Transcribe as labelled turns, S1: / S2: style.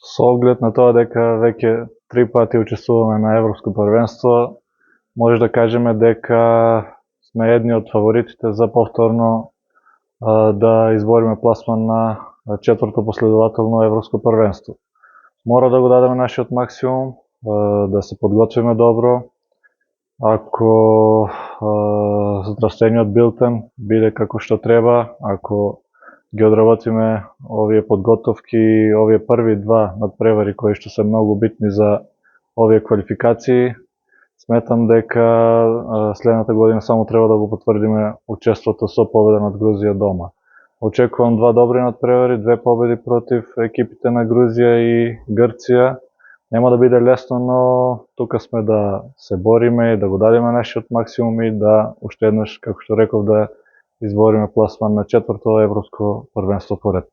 S1: Со оглед на тоа дека веќе 3 пати учествуваме на Европско првенство, може да кажеме дека сме едни од фаворитите за повторно да избориме пласман на четврто последователно Европско првенство. Мора да го дадеме нашиот максимум, да се подготвиме добро. Ако здравствениот билтен биде како што треба, ако ги одработиме овие подготовки и овие први два надпревари кои што се многу битни за овие квалификации, сметам дека следната година само треба да го потврдиме учеството со победа над Грузија дома. Очекувам два добри надпревари, две победи против екипите на Грузија и Грција. Нема да биде лесно, но тука сме да се бориме и да го дадеме нашиот максимум и да уште еднаш, како што реков, да избориме пласман на четврто европско првенство поред.